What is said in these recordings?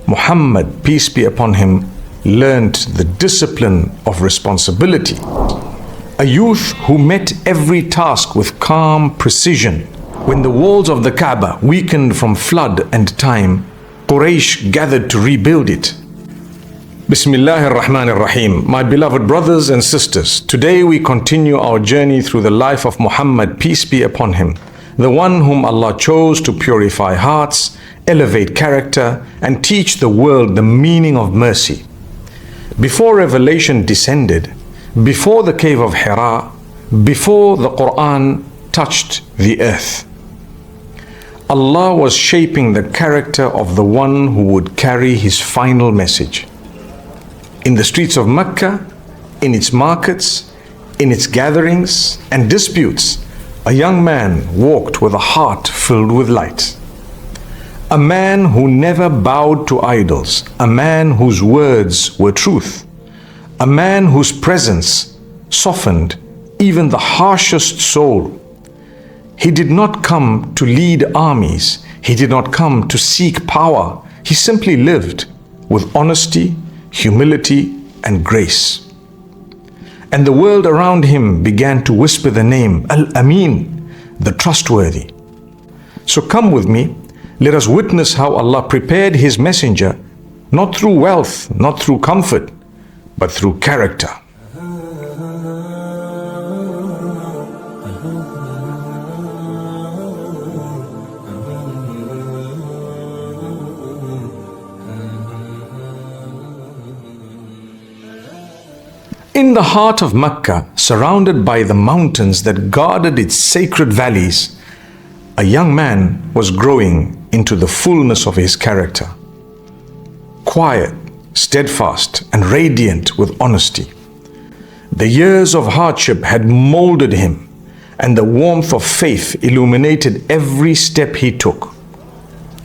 Muhammad, peace be upon him, learnt the discipline of responsibility. A youth who met every task with calm precision. When the walls of the Kaaba weakened from flood and time, Quraysh gathered to rebuild it. Bismillahir Rahmanir Rahim. My beloved brothers and sisters, today we continue our journey through the life of Muhammad, peace be upon him, the one whom Allah chose to purify hearts, elevate character, and teach the world the meaning of mercy. Before revelation descended, before the cave of Hira, before the Quran touched the earth, Allah was shaping the character of the one who would carry his final message. In the streets of Makkah, in its markets, in its gatherings and disputes, a young man walked with a heart filled with light. A man who never bowed to idols, a man whose words were truth, a man whose presence softened even the harshest soul. He did not come to lead armies. He did not come to seek power. He simply lived with honesty, humility, and grace. And the world around him began to whisper the name Al-Amīn, the Trustworthy. So come with me, let us witness how Allah prepared His messenger, not through wealth, not through comfort, but through character. In the heart of Makkah, surrounded by the mountains that guarded its sacred valleys, a young man was growing into the fullness of his character. Quiet, steadfast, and radiant with honesty. The years of hardship had molded him, and the warmth of faith illuminated every step he took.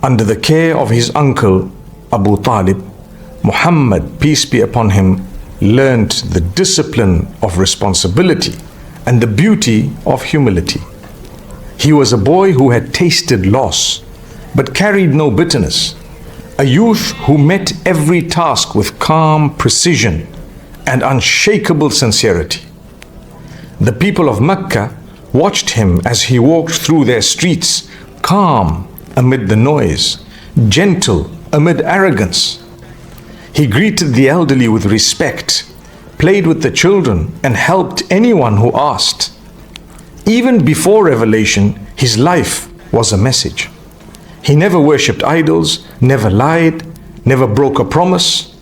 Under the care of his uncle, Abu Talib, Muhammad, peace be upon him, learnt the discipline of responsibility and the beauty of humility. He was a boy who had tasted loss, but carried no bitterness. A youth who met every task with calm precision and unshakable sincerity. The people of Makkah watched him as he walked through their streets, calm amid the noise, gentle amid arrogance. He greeted the elderly with respect, played with the children, and helped anyone who asked. Even before revelation, his life was a message. He never worshipped idols, never lied, never broke a promise.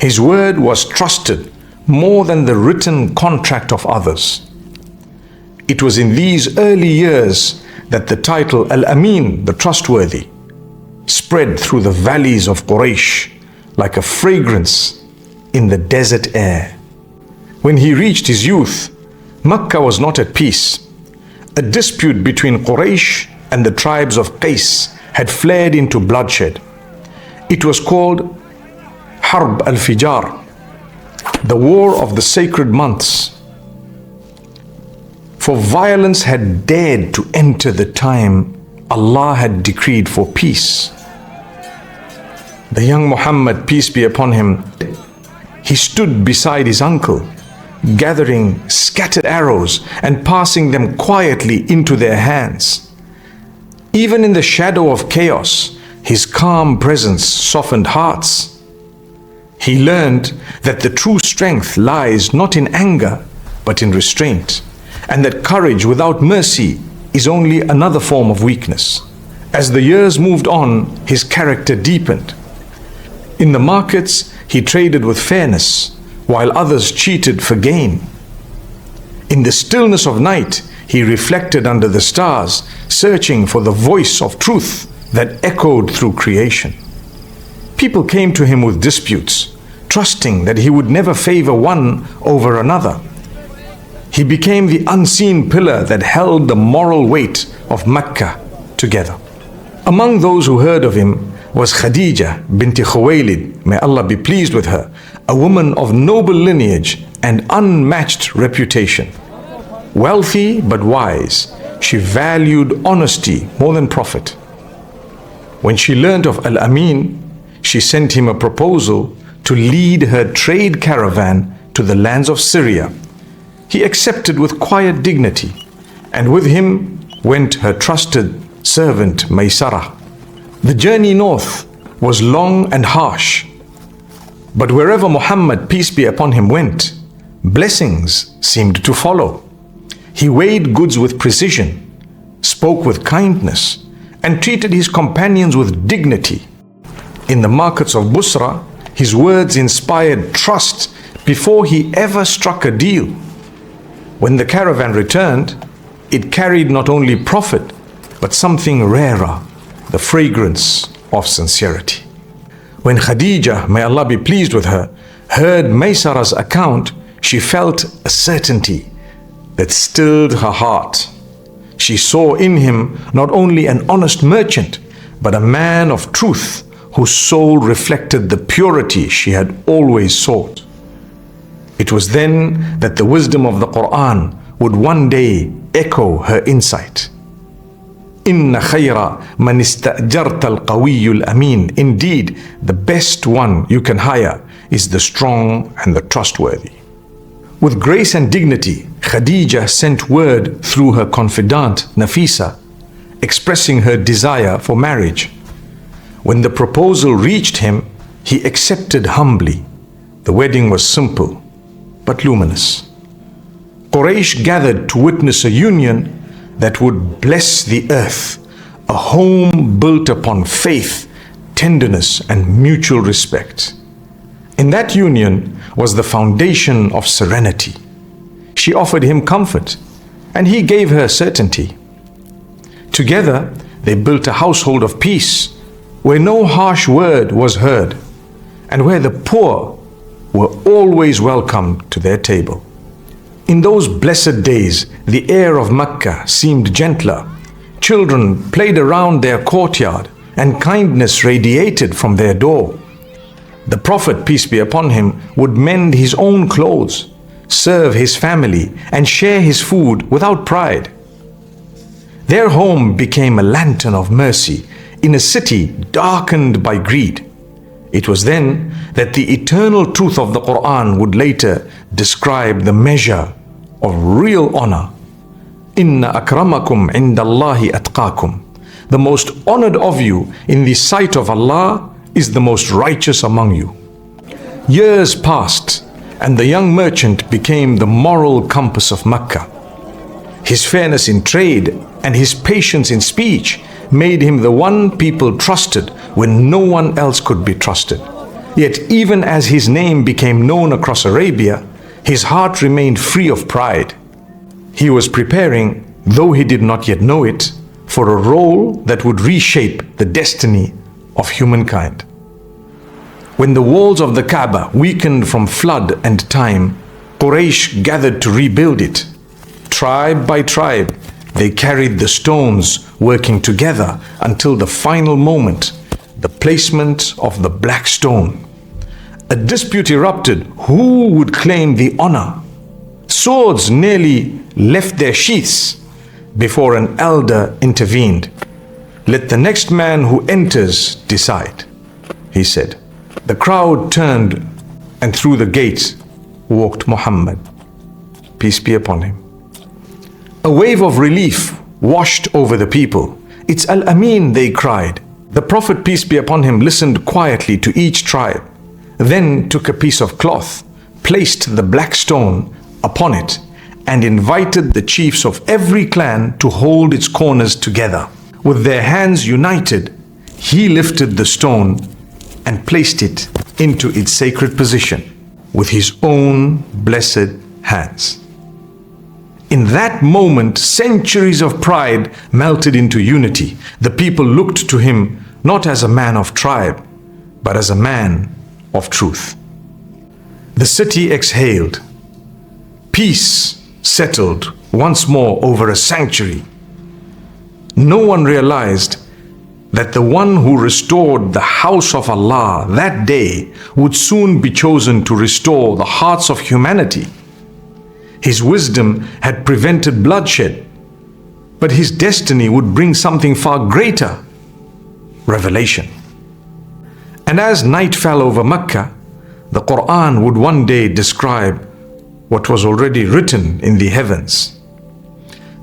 His word was trusted more than the written contract of others. It was in these early years that the title Al-Amīn, the Trustworthy, spread through the valleys of Quraysh like a fragrance in the desert air. When he reached his youth, Makkah was not at peace. A dispute between Quraysh and the tribes of Qais had flared into bloodshed. It was called Harb al-Fijār, the war of the sacred months. For violence had dared to enter the time Allah had decreed for peace. The young Muhammad, peace be upon him, he stood beside his uncle, gathering scattered arrows and passing them quietly into their hands. Even in the shadow of chaos, his calm presence softened hearts. He learned that the true strength lies not in anger, but in restraint, and that courage without mercy is only another form of weakness. As the years moved on, his character deepened. In the markets, he traded with fairness, while others cheated for gain. In the stillness of night, he reflected under the stars, searching for the voice of truth that echoed through creation. People came to him with disputes, trusting that he would never favor one over another. He became the unseen pillar that held the moral weight of Makkah together. Among those who heard of him was Khadījah bint Khuwaylid, may Allah be pleased with her, a woman of noble lineage and unmatched reputation. Wealthy but wise, she valued honesty more than profit. When she learned of Al-Amīn, she sent him a proposal to lead her trade caravan to the lands of Syria. He accepted with quiet dignity, and with him went her trusted servant Maysarah. The journey north was long and harsh, but wherever Muhammad, peace be upon him, went, blessings seemed to follow. He weighed goods with precision, spoke with kindness, and treated his companions with dignity. In the markets of Busra, his words inspired trust before he ever struck a deal. When the caravan returned, it carried not only profit, but something rarer, the fragrance of sincerity. When Khadījah, may Allah be pleased with her, heard Maysarah's account, she felt a certainty that stilled her heart. She saw in him not only an honest merchant, but a man of truth whose soul reflected the purity she had always sought. It was then that the wisdom of the Quran would one day echo her insight. Inna khayra man ista'jarta al-Qawiyyu al-Amīn. Indeed, the best one you can hire is the strong and the trustworthy. With grace and dignity, Khadījah sent word through her confidant Nafisa, expressing her desire for marriage. When the proposal reached him, he accepted humbly. The wedding was simple but luminous. Quraysh gathered to witness a union that would bless the earth, a home built upon faith, tenderness, and mutual respect. In that union was the foundation of serenity. She offered him comfort, and he gave her certainty. Together, they built a household of peace, where no harsh word was heard, and where the poor were always welcomed to their table. In those blessed days, the air of Makkah seemed gentler. Children played around their courtyard, and kindness radiated from their door. The Prophet, peace be upon him, would mend his own clothes, serve his family, and share his food without pride. Their home became a lantern of mercy in a city darkened by greed. It was then that the eternal truth of the Quran would later describe the measure of real honor. Inna akramakum indallahi atqakum. The most honored of you in the sight of Allah is the most righteous among you. Years passed, and the young merchant became the moral compass of Makkah. His fairness in trade and his patience in speech made him the one people trusted when no one else could be trusted. Yet even as his name became known across Arabia, his heart remained free of pride. He was preparing, though he did not yet know it, for a role that would reshape the destiny of humankind. When the walls of the Kaaba weakened from flood and time, Quraysh gathered to rebuild it. Tribe by tribe, they carried the stones, working together until the final moment, the placement of the black stone. A dispute erupted. Who would claim the honor? Swords nearly left their sheaths before an elder intervened. Let the next man who enters decide, he said. The crowd turned, and through the gates walked Muhammad, peace be upon him. A wave of relief washed over the people. It's Al-Amīn, they cried. The Prophet, peace be upon him, listened quietly to each tribe, then took a piece of cloth, placed the black stone upon it, and invited the chiefs of every clan to hold its corners together. With their hands united, he lifted the stone and placed it into its sacred position with his own blessed hands. In that moment, centuries of pride melted into unity. The people looked to him not as a man of tribe, but as a man of truth. The city exhaled. Peace settled once more over a sanctuary. No one realized that the one who restored the house of Allah that day would soon be chosen to restore the hearts of humanity. His wisdom had prevented bloodshed, but his destiny would bring something far greater: revelation. And as night fell over Makkah, the Quran would one day describe what was already written in the heavens.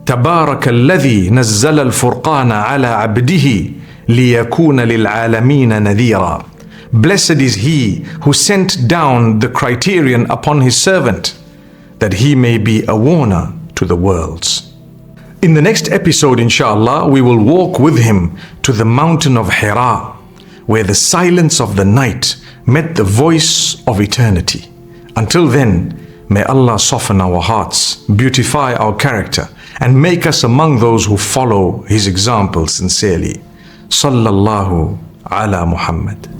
تبارك الذي نزل الفرقان على عبده ليكون للعالمين نذيرا. Blessed is he who sent down the criterion upon his servant, that he may be a warner to the worlds. In the next episode, inshallah, we will walk with him to the mountain of Hira, where the silence of the night met the voice of eternity. Until then, may Allah soften our hearts, beautify our character, and make us among those who follow his example sincerely. Sallallahu ala Muhammad.